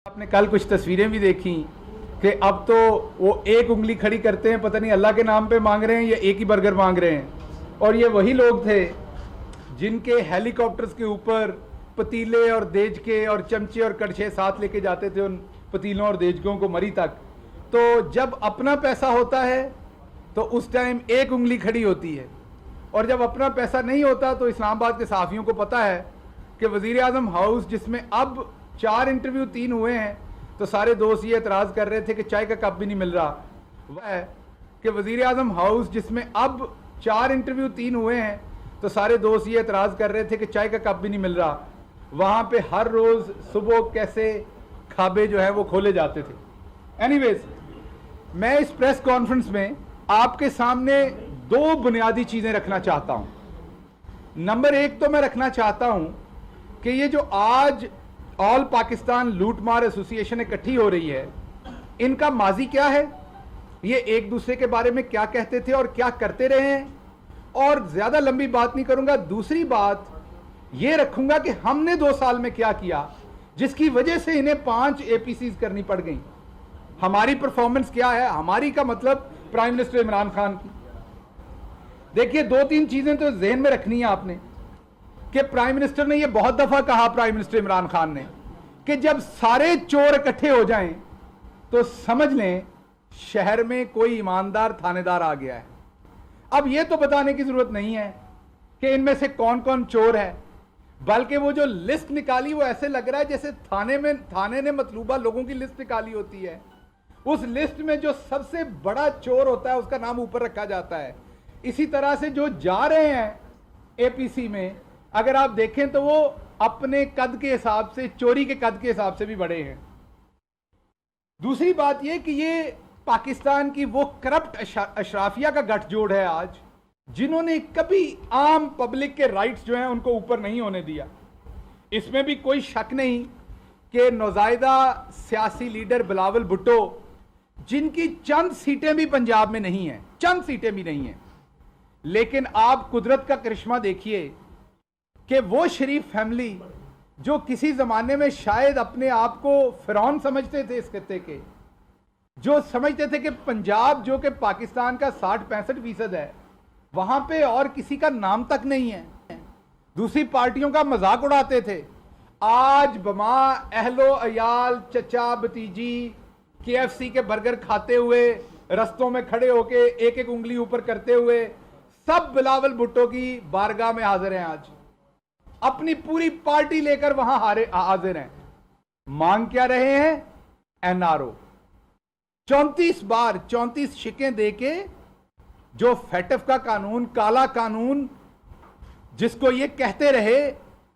آپ نے کل کچھ تصویریں بھی دیکھی کہ اب تو وہ ایک انگلی کھڑی کرتے ہیں، پتہ نہیں اللہ کے نام پہ مانگ رہے ہیں یا ایک ہی برگر مانگ رہے ہیں. اور یہ وہی لوگ تھے جن کے ہیلی کاپٹرز کے اوپر پتیلے اور دیجکے اور چمچے اور کڑچھے ساتھ لے کے جاتے تھے ان پتیلوں اور دیجکوں کو مری تک. تو جب اپنا پیسہ ہوتا ہے تو اس ٹائم ایک انگلی کھڑی ہوتی ہے، اور جب اپنا پیسہ نہیں ہوتا تو اسلام آباد کے صحافیوں کو پتہ ہے کہ وزیر اعظم ہاؤس جس میں اب 4 انٹرویو 3 ہوئے ہیں تو سارے دوست یہ اعتراض کر رہے تھے کہ چائے کا کپ بھی نہیں مل رہا. وہ ہے کہ وزیر اعظم ہاؤس جس میں اب 4 انٹرویو 3 ہوئے ہیں تو سارے دوست یہ اعتراض کر رہے تھے کہ چائے کا کپ بھی نہیں مل رہا. وہاں پہ ہر روز صبح کیسے کھابے جو ہے وہ کھولے جاتے تھے. اینی ویز، میں اس پریس کانفرنس میں آپ کے سامنے 2 بنیادی چیزیں رکھنا چاہتا ہوں. نمبر 1 تو میں رکھنا چاہتا ہوں کہ یہ جو آج آل پاکستان لوٹ مار ایسوسی ایشن اکٹھی ہو رہی ہے، ان کا ماضی کیا ہے، یہ ایک دوسرے کے بارے میں کیا کہتے تھے اور کیا کرتے رہے ہیں. اور زیادہ لمبی بات نہیں کروں گا. دوسری بات یہ رکھوں گا کہ ہم نے 2 سال میں کیا کیا جس کی وجہ سے انہیں 5 APCs کرنی پڑ گئیں. ہماری پرفارمنس کیا ہے، ہماری کا مطلب پرائم منسٹر عمران خان کی. دیکھیے 2-3 چیزیں تو ذہن میں رکھنی ہے آپ نے کہ پرائم منسٹر نے یہ بہت دفعہ کہا، پرائم منسٹر عمران خان نے، کہ جب سارے چور اکٹھے ہو جائیں تو سمجھ لیں شہر میں کوئی ایماندار تھانے دار آ گیا ہے. اب یہ تو بتانے کی ضرورت نہیں ہے کہ ان میں سے کون کون چور ہے، بلکہ وہ جو لسٹ نکالی وہ ایسے لگ رہا ہے جیسے تھانے نے مطلوبہ لوگوں کی لسٹ نکالی ہوتی ہے. اس لسٹ میں جو سب سے بڑا چور ہوتا ہے اس کا نام اوپر رکھا جاتا ہے. اسی طرح سے جو جا رہے ہیں APC میں، اگر آپ دیکھیں تو وہ اپنے قد کے حساب سے، چوری کے قد کے حساب سے بھی بڑے ہیں. دوسری بات یہ کہ یہ پاکستان کی وہ کرپٹ اشرافیہ کا گٹھ جوڑ ہے آج، جنہوں نے کبھی عام پبلک کے رائٹس جو ہیں ان کو اوپر نہیں ہونے دیا. اس میں بھی کوئی شک نہیں کہ نوزائیدہ سیاسی لیڈر بلاول بھٹو، جن کی چند سیٹیں بھی پنجاب میں نہیں ہیں، چند سیٹیں بھی نہیں ہیں، لیکن آپ قدرت کا کرشمہ دیکھیے کہ وہ شریف فیملی جو کسی زمانے میں شاید اپنے آپ کو فرعون سمجھتے تھے اس خطے کے، جو سمجھتے تھے کہ پنجاب جو کہ پاکستان کا 60-65% ہے، وہاں پہ اور کسی کا نام تک نہیں ہے، دوسری پارٹیوں کا مذاق اڑاتے تھے، آج بما اہل و عیال، چچا بھتیجی KFC کے برگر کھاتے ہوئے، رستوں میں کھڑے ہو کے ایک ایک انگلی اوپر کرتے ہوئے سب بلاول بھٹو کی بارگاہ میں حاضر ہیں. آج اپنی پوری پارٹی لے کر وہاں حاضر ہیں. مانگ کیا رہے ہیں؟ NRO. 34 بار 34 شکیں دے کے جو فیٹف کا قانون، کالا قانون، جس کو یہ کہتے رہے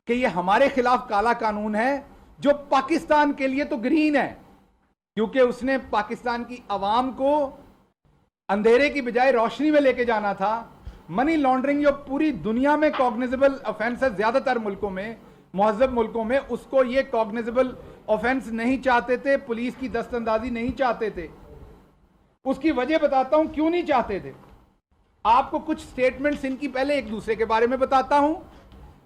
کہ یہ ہمارے خلاف کالا قانون ہے، جو پاکستان کے لیے تو گرین ہے، کیونکہ اس نے پاکستان کی عوام کو اندھیرے کی بجائے روشنی میں لے کے جانا تھا. منی لانڈرنگ جو پوری دنیا میں کوگنیزبل آفینس ہے، زیادہ تر ملکوں میں، مہذب ملکوں میں، اس کو یہ کوگنیزبل آفینس نہیں چاہتے تھے، پولیس کی دست اندازی نہیں چاہتے تھے. اس کی وجہ بتاتا ہوں کیوں نہیں چاہتے تھے. آپ کو کچھ سٹیٹمنٹس ان کی پہلے ایک دوسرے کے بارے میں بتاتا ہوں،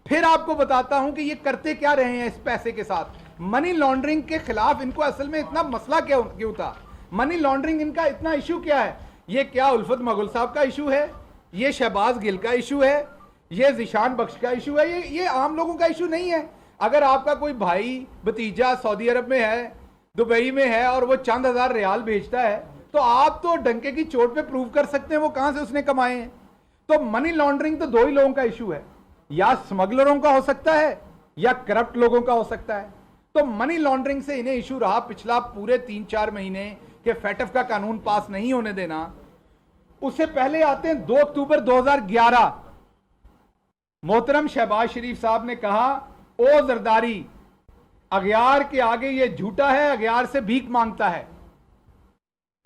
پھر آپ کو بتاتا ہوں کہ یہ کرتے کیا رہے ہیں اس پیسے کے ساتھ. منی لانڈرنگ کے خلاف ان کو اصل میں اتنا مسئلہ کیوں تھا؟ منی لانڈرنگ ان کا اتنا ایشو کیا ہے؟ یہ کیا الفت مغل صاحب کا ایشو ہے؟ یہ شہباز گل کا ایشو ہے؟ یہ ذیشان بخش کا ایشو ہے؟ یہ عام لوگوں کا ایشو نہیں ہے. اگر آپ کا کوئی بھائی بھتیجا سعودی عرب میں ہے، دبئی میں ہے، اور وہ چند ہزار ریال بھیجتا ہے تو آپ تو ڈنکے کی چوٹ پہ پروف کر سکتے ہیں وہ کہاں سے اس نے کمائے ہیں. تو منی لانڈرنگ تو 2 ہی لوگوں کا ایشو ہے، یا سمگلروں کا ہو سکتا ہے یا کرپٹ لوگوں کا ہو سکتا ہے. تو منی لانڈرنگ سے انہیں ایشو رہا پچھلا پورے 3-4 مہینے کہ فیٹف کا قانون پاس نہیں ہونے دینا. اس سے پہلے آتے ہیں 2 اکتوبر 2011. محترم شہباز شریف صاحب نے کہا، او زرداری، اغیار کے آگے یہ جھوٹا ہے، اغیار سے بھیک مانگتا ہے.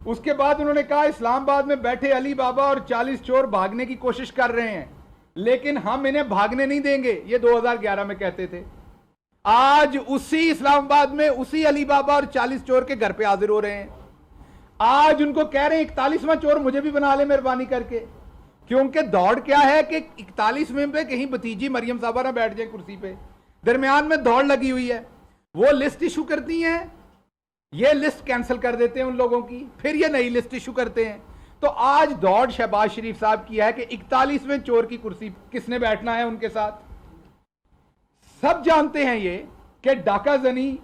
اس کے بعد انہوں نے کہا اسلام آباد میں بیٹھے علی بابا اور 40 چور بھاگنے کی کوشش کر رہے ہیں لیکن ہم انہیں بھاگنے نہیں دیں گے. یہ 2011 میں کہتے تھے. آج اسی اسلام آباد میں اسی علی بابا اور 40 چور کے گھر پہ حاضر ہو رہے ہیں. آج ان کو کہہ رہے ہیں 41واں چور مجھے بھی بنا لے مہربانی کر کے. کیونکہ دوڑ کیا ہے کہ 41ویں پہ کہیں بھتیجی مریم صاحبہ نہ بیٹھ جائے کرسی پہ. درمیان میں دوڑ لگی ہوئی ہے. وہ لسٹ ایشو کرتی ہیں یہ لسٹ کینسل کر دیتے ہیں ان لوگوں کی, پھر یہ نئی لسٹ ایشو کرتے ہیں. تو آج دوڑ شہباز شریف صاحب کی ہے کہ 41ویں چور کی کرسی کس نے بیٹھنا ہے ان کے ساتھ. سب جانتے ہیں یہ کہ ڈاکہ زنی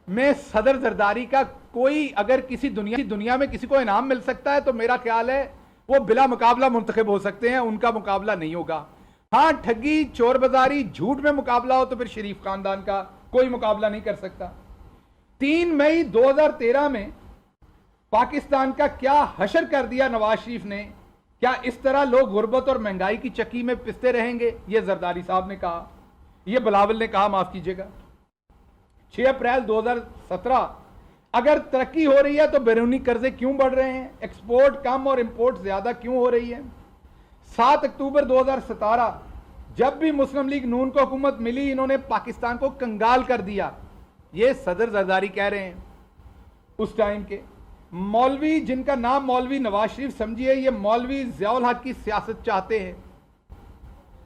میں صدر زرداری کا کوئی اگر کسی دنیا میں کسی کو انعام مل سکتا ہے تو میرا خیال ہے وہ بلا مقابلہ منتخب ہو سکتے ہیں, ان کا مقابلہ نہیں ہوگا. ہاں ٹھگی, چور بازاری, جھوٹ میں مقابلہ ہو تو پھر شریف خاندان کا کوئی مقابلہ نہیں کر سکتا. 3 مئی 2013 میں پاکستان کا کیا حشر کر دیا نواز شریف نے. کیا اس طرح لوگ غربت اور مہنگائی کی چکی میں پستے رہیں گے؟ یہ زرداری صاحب نے کہا, یہ بلاول نے کہا, معاف کیجئے گا. 6 اپریل 2017 اگر ترقی ہو رہی ہے تو بیرونی قرضے کیوں بڑھ رہے ہیں؟ ایکسپورٹ کم اور امپورٹ زیادہ کیوں ہو رہی ہے؟ 7 اکتوبر 2017 جب بھی مسلم لیگ نون کو حکومت ملی انہوں نے پاکستان کو کنگال کر دیا. یہ صدر زرداری کہہ رہے ہیں اس ٹائم کے. مولوی جن کا نام مولوی نواز شریف سمجھیے, یہ مولوی ضیاء الحق کی سیاست چاہتے ہیں.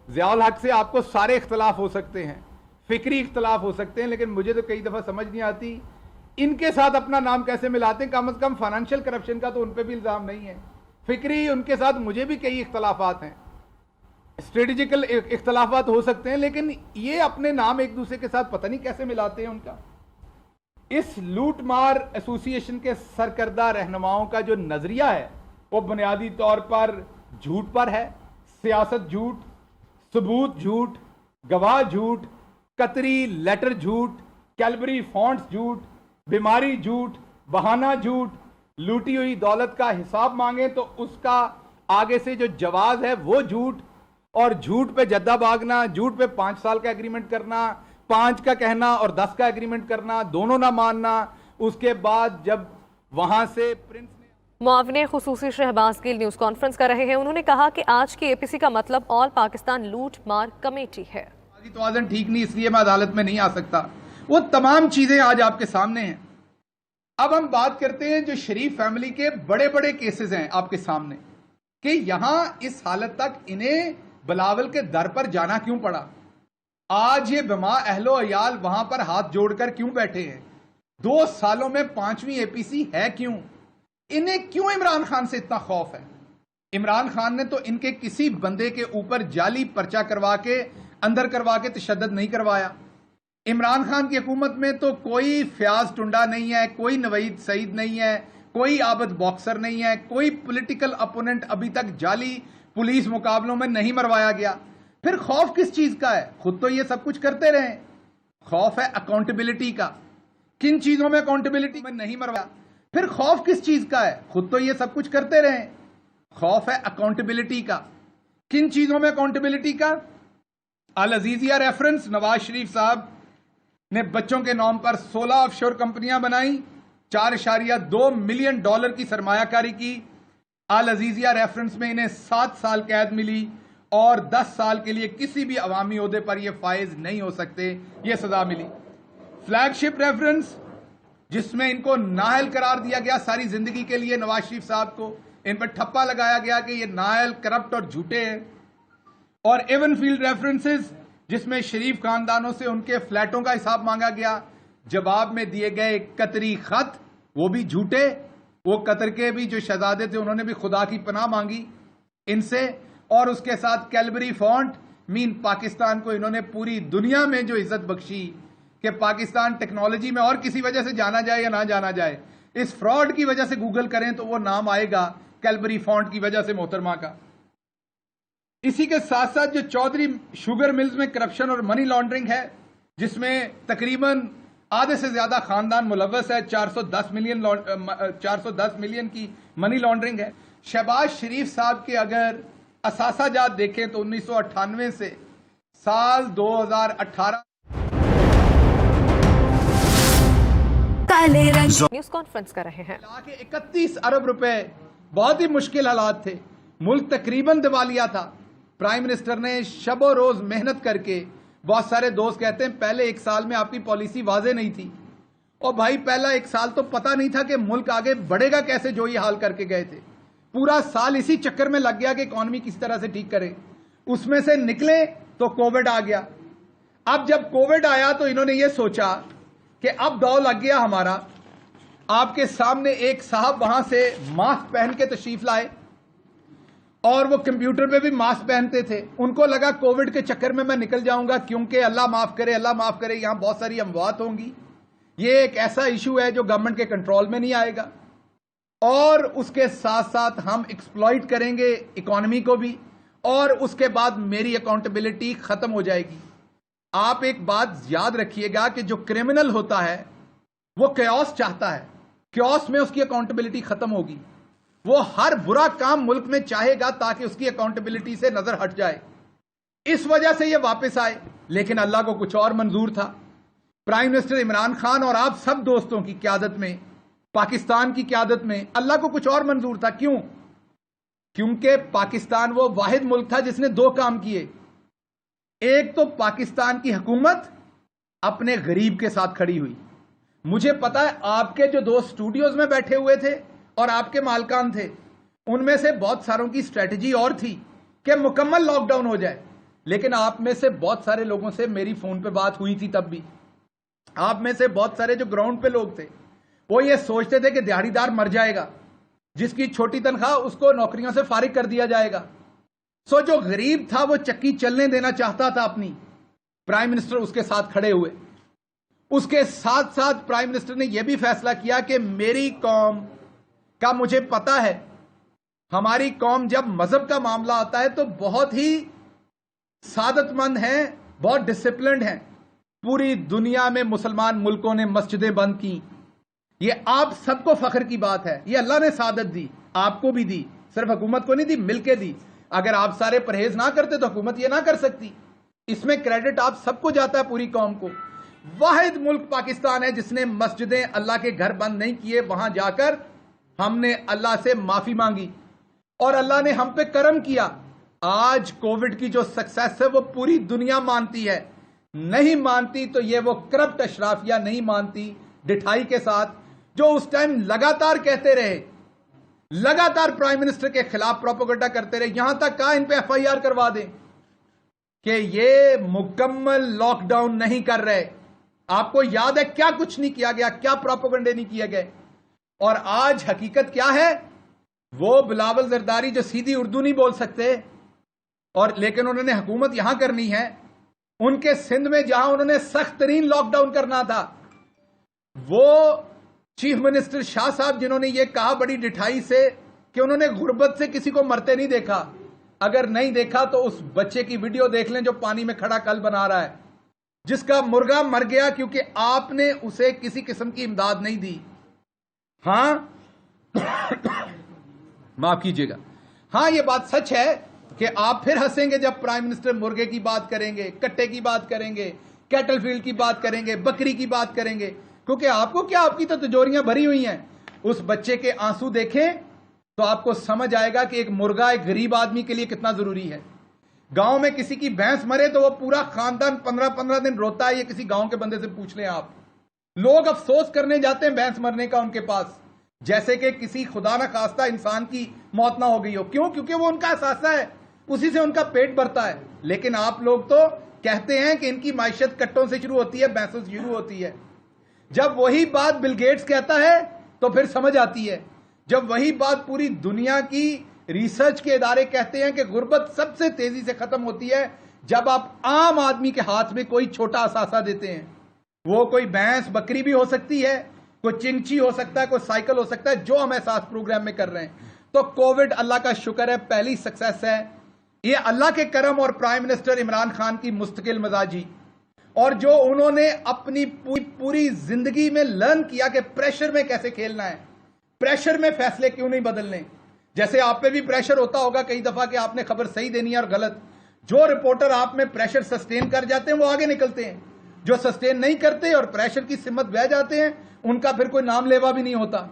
ضیاء الحق سے آپ کو سارے اختلاف ہو سکتے ہیں, فکری اختلاف ہو سکتے ہیں, لیکن مجھے تو کئی دفعہ سمجھ نہیں آتی ان کے ساتھ اپنا نام کیسے ملاتے ہیں. کم از کم فائنینشیل کرپشن کا تو ان پہ بھی الزام نہیں ہے. فکری ان کے ساتھ مجھے بھی کئی اختلافات ہیں, اسٹریٹجیکل اختلافات ہو سکتے ہیں, لیکن یہ اپنے نام ایک دوسرے کے ساتھ پتہ نہیں کیسے ملاتے ہیں. ان کا اس لوٹ مار ایسوسی ایشن کے سرکردہ رہنماؤں کا جو نظریہ ہے وہ بنیادی طور پر جھوٹ پر ہے. سیاست جھوٹ, ثبوت جھوٹ, گواہ جھوٹ, قطری لیٹر جھوٹ, کیلبری فونٹس جھوٹ, بیماری جھوٹ, بہانہ جھوٹ, لوٹی ہوئی دولت کا حساب مانگیں تو اس کا آگے سے جو جواز ہے وہ جھوٹ, اور جھوٹ پہ جدہ بھاگنا, جھوٹ پہ 5 سال کا ایگریمنٹ کرنا, 5 کا کہنا اور 10 کا ایگریمنٹ کرنا, دونوں نہ ماننا. اس کے بعد جب وہاں سے پرنس نے معاون خصوصی شہباز گل نیوز کانفرنس کر رہے ہیں. انہوں نے کہا کہ آج کی اے پی سی کا مطلب آل پاکستان لوٹ مار کمیٹی ہے. توازن ٹھیک نہیں, اس لیے میں عدالت میں نہیں آ سکتا. وہ تمام چیزیں آج آپ کے سامنے ہیں. اب ہم بات کرتے ہیں جو شریف فیملی کے بڑے بڑے کیسز ہیں آپ کے سامنے, کہ یہاں اس حالت تک انہیں بلاول کے در پر جانا کیوں پڑا. آج یہ بما اہل و عیال وہاں پر ہاتھ جوڑ کر کیوں بیٹھے ہیں؟ 2 سالوں میں 5ویں اے پی سی ہے کیوں؟ انہیں کیوں عمران خان سے اتنا خوف ہے؟ عمران خان نے تو ان کے کسی بندے کے اوپر جعلی پرچہ کروا کے اندر کروا کے تشدد نہیں کروایا. عمران خان کی حکومت میں تو کوئی فیاض ٹنڈا نہیں ہے, کوئی نوید سعید نہیں ہے, کوئی عابد باکسر نہیں ہے, کوئی پولیٹیکل اپوننٹ ابھی تک جعلی پولیس مقابلوں میں نہیں مروایا گیا. پھر خوف کس چیز کا ہے؟ خود تو یہ سب کچھ کرتے رہے. خوف ہے اکاؤنٹیبلٹی کا. کن چیزوں میں اکاؤنٹیبلٹی میں نہیں مروایا؟ پھر خوف کس چیز کا ہے؟ خود تو یہ سب کچھ کرتے رہے. خوف ہے اکاؤنٹیبلٹی کا. کن چیزوں میں اکاؤنٹیبلٹی کا؟ العزیزیہ ریفرنس, نواز شریف صاحب نے بچوں کے نام پر 16 آف شور کمپنیاں بنائیں, $4.2 ملین کی سرمایہ کاری کی. العزیزیہ ریفرنس میں انہیں 7 سال قید ملی اور 10 سال کے لیے کسی بھی عوامی عہدے پر یہ فائز نہیں ہو سکتے, یہ سزا ملی. فلیگ شپ ریفرنس جس میں ان کو نااہل قرار دیا گیا ساری زندگی کے لیے, نواز شریف صاحب کو ان پر ٹھپا لگایا گیا کہ یہ نااہل, کرپٹ اور جھوٹے ہیں. اور ایون فیلڈ ریفرنسز جس میں شریف خاندانوں سے ان کے فلیٹوں کا حساب مانگا گیا, جواب میں دیے گئے قطری خط وہ بھی جھوٹے. وہ قطر کے بھی جو شہزادے تھے انہوں نے بھی خدا کی پناہ مانگی ان سے. اور اس کے ساتھ کیلبری فونٹ مین پاکستان کو انہوں نے پوری دنیا میں جو عزت بخشی کہ پاکستان ٹیکنالوجی میں اور کسی وجہ سے جانا جائے یا نہ جانا جائے, اس فراڈ کی وجہ سے گوگل کریں تو وہ نام آئے گا کیلبری فونٹ کی وجہ سے محترمہ کا. اسی کے ساتھ ساتھ جو چودھری شوگر ملز میں کرپشن اور منی لانڈرنگ ہے جس میں تقریباً آدھے سے زیادہ خاندان ملوث ہے, 410 ملین کی منی لانڈرنگ ہے. شہباز شریف صاحب کے اگر اثاثہ جات دیکھیں تو 1998 سے سال 2018 نیوز کانفرنس کر رہے ہیں. 31 ارب روپے, بہت ہی مشکل حالات تھے, ملک تقریباً دیوالیہ تھا. پرائم منسٹر نے شب و روز محنت کر کے, بہت سارے دوست کہتے ہیں پہلے 1 سال میں آپ کی پالیسی واضح نہیں تھی. اور بھائی پہلا 1 سال تو پتہ نہیں تھا کہ ملک آگے بڑھے گا کیسے, جو یہ حال کر کے گئے تھے. پورا سال اسی چکر میں لگ گیا کہ اکانومی کس طرح سے ٹھیک کرے. اس میں سے نکلے تو کووڈ آ گیا. اب جب کووڈ آیا تو انہوں نے یہ سوچا کہ اب داؤ لگ گیا ہمارا, آپ کے سامنے ایک صاحب وہاں سے ماسک پہن کے تشریف لائے اور وہ کمپیوٹر پہ بھی ماسک پہنتے تھے. ان کو لگا کووڈ کے چکر میں نکل جاؤں گا کیونکہ اللہ معاف کرے یہاں بہت ساری اموات ہوں گی. یہ ایک ایسا ایشو ہے جو گورنمنٹ کے کنٹرول میں نہیں آئے گا اور اس کے ساتھ ساتھ ہم ایکسپلائٹ کریں گے اکانومی کو بھی اور اس کے بعد میری اکاؤنٹیبلٹی ختم ہو جائے گی. آپ ایک بات یاد رکھیے گا کہ جو کرمنل ہوتا ہے وہ کیوس چاہتا ہے, کیوس میں اس کی اکاؤنٹیبلٹی ختم ہوگی. وہ ہر برا کام ملک میں چاہے گا تاکہ اس کی اکاؤنٹیبلٹی سے نظر ہٹ جائے. اس وجہ سے یہ واپس آئے, لیکن اللہ کو کچھ اور منظور تھا. پرائم منسٹر عمران خان اور آپ سب دوستوں کی قیادت میں, پاکستان کی قیادت میں اللہ کو کچھ اور منظور تھا. کیوں؟ کیونکہ پاکستان وہ واحد ملک تھا جس نے دو کام کیے. ایک تو پاکستان کی حکومت اپنے غریب کے ساتھ کھڑی ہوئی. مجھے پتا ہے آپ کے جو دوست اسٹوڈیوز میں بیٹھے ہوئے تھے اور آپ کے مالکان تھے, ان میں سے بہت ساروں کی اسٹریٹجی اور تھی کہ مکمل لاک ڈاؤن ہو جائے. لیکن آپ میں سے بہت سارے لوگوں سے میری فون پہ بات ہوئی تھی, تب بھی آپ میں سے بہت سارے جو گراؤنڈ پہ لوگ تھے وہ یہ سوچتے تھے کہ دیہڑی دار مر جائے گا, جس کی چھوٹی تنخواہ اس کو نوکریوں سے فارغ کر دیا جائے گا. سو جو غریب تھا وہ چکی چلنے دینا چاہتا تھا اپنی, پرائم منسٹر اس کے ساتھ کھڑے ہوئے. اس کے ساتھ ساتھ پرائم منسٹر نے یہ بھی فیصلہ کیا کہ میری قوم کا مجھے پتا ہے, ہماری قوم جب مذہب کا معاملہ آتا ہے تو بہت ہی سعادت مند ہیں, بہت ڈسپلنڈ ہیں. پوری دنیا میں مسلمان ملکوں نے مسجدیں بند کی. یہ آپ سب کو فخر کی بات ہے. یہ اللہ نے سعادت دی, آپ کو بھی دی, صرف حکومت کو نہیں دی, مل کے دی. اگر آپ سارے پرہیز نہ کرتے تو حکومت یہ نہ کر سکتی. اس میں کریڈٹ آپ سب کو جاتا ہے, پوری قوم کو. واحد ملک پاکستان ہے جس نے مسجدیں, اللہ کے گھر بند نہیں کیے. وہاں جا کر ہم نے اللہ سے معافی مانگی اور اللہ نے ہم پہ کرم کیا. آج کووڈ کی جو سکسیس ہے وہ پوری دنیا مانتی ہے. نہیں مانتی تو یہ وہ کرپٹ اشرافیہ نہیں مانتی, ڈٹھائی کے ساتھ, جو اس ٹائم لگاتار کہتے رہے, لگاتار پرائم منسٹر کے خلاف پروپیگنڈا کرتے رہے, یہاں تک کہا ان پہ ایف آئی آر کروا دیں کہ یہ مکمل لاک ڈاؤن نہیں کر رہے. آپ کو یاد ہے کیا کچھ نہیں کیا گیا, کیا پروپیگنڈے نہیں کیے گئے. اور آج حقیقت کیا ہے؟ وہ بلاول زرداری جو سیدھی اردو نہیں بول سکتے اور لیکن انہوں نے حکومت یہاں کرنی ہے, ان کے سندھ میں جہاں انہوں نے سخت ترین لاک ڈاؤن کرنا تھا, وہ چیف منسٹر شاہ صاحب جنہوں نے یہ کہا بڑی ڈٹھائی سے کہ انہوں نے غربت سے کسی کو مرتے نہیں دیکھا. اگر نہیں دیکھا تو اس بچے کی ویڈیو دیکھ لیں جو پانی میں کھڑا کل بنا رہا ہے, جس کا مرغا مر گیا کیونکہ آپ نے اسے کسی قسم کی امداد نہیں دی. ہاں معاف کیجیے گا, ہاں یہ بات سچ ہے کہ آپ پھر ہنسیں گے جب پرائم منسٹر مرغے کی بات کریں گے, کٹے کی بات کریں گے, کیٹل فیلڈ کی بات کریں گے, بکری کی بات کریں گے, کیونکہ آپ کو کیا, آپ کی تو تجوریاں بھری ہوئی ہیں. اس بچے کے آنسو دیکھیں تو آپ کو سمجھ آئے گا کہ ایک مرغا ایک غریب آدمی کے لیے کتنا ضروری ہے. گاؤں میں کسی کی بھینس مرے تو وہ پورا خاندان 15 دن روتا ہے. یہ کسی گاؤں کے بندے سے پوچھ لیں آپ. لوگ افسوس کرنے جاتے ہیں بھینس مرنے کا ان کے پاس, جیسے کہ کسی خدا نہ خواستہ انسان کی موت نہ ہو گئی ہو. کیوں؟ کیونکہ وہ ان کا احساسہ ہے, اسی سے ان کا پیٹ بھرتا ہے. لیکن آپ لوگ تو کہتے ہیں کہ ان کی معیشت کٹوں سے شروع ہوتی ہے, بھینسوں سے شروع ہوتی ہے. جب وہی بات بل گیٹس کہتا ہے تو پھر سمجھ آتی ہے. جب وہی بات پوری دنیا کی ریسرچ کے ادارے کہتے ہیں کہ غربت سب سے تیزی سے ختم ہوتی ہے جب آپ عام آدمی کے ہاتھ میں کوئی چھوٹا اثاثہ دیتے ہیں. وہ کوئی بھینس بکری بھی ہو سکتی ہے, کوئی چنگچی ہو سکتا ہے, کوئی سائیکل ہو سکتا ہے, جو ہم احساس پروگرام میں کر رہے ہیں. تو کووڈ اللہ کا شکر ہے پہلی سکسیس ہے. یہ اللہ کے کرم اور پرائم منسٹر عمران خان کی مستقل مزاجی, اور جو انہوں نے اپنی پوری زندگی میں لرن کیا کہ پریشر میں کیسے کھیلنا ہے, پریشر میں فیصلے کیوں نہیں بدلنے. جیسے آپ پہ بھی پریشر ہوتا ہوگا کئی دفعہ کہ آپ نے خبر صحیح دینی ہے اور غلط. جو رپورٹر آپ میں پریشر سسٹین کر جاتے ہیں وہ آگے نکلتے ہیں, جو سسٹین نہیں کرتے اور پریشر کی سمت بہ جاتے ہیں ان کا پھر کوئی نام لیوا بھی نہیں ہوتا.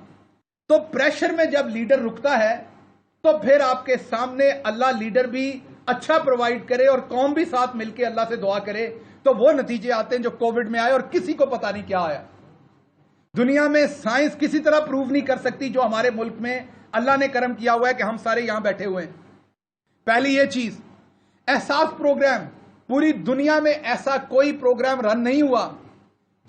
تو پریشر میں جب لیڈر رکتا ہے تو پھر آپ کے سامنے اللہ لیڈر بھی اچھا پرووائڈ کرے اور قوم بھی ساتھ مل کے اللہ سے دعا کرے تو وہ نتیجے آتے ہیں جو کووڈ میں آئے اور کسی کو پتا نہیں کیا آیا. دنیا میں سائنس کسی طرح پروو نہیں کر سکتی جو ہمارے ملک میں اللہ نے کرم کیا ہوا ہے کہ ہم سارے یہاں بیٹھے ہوئے ہیں. پہلی یہ چیز, احساس پروگرام, پوری دنیا میں ایسا کوئی پروگرام رن نہیں ہوا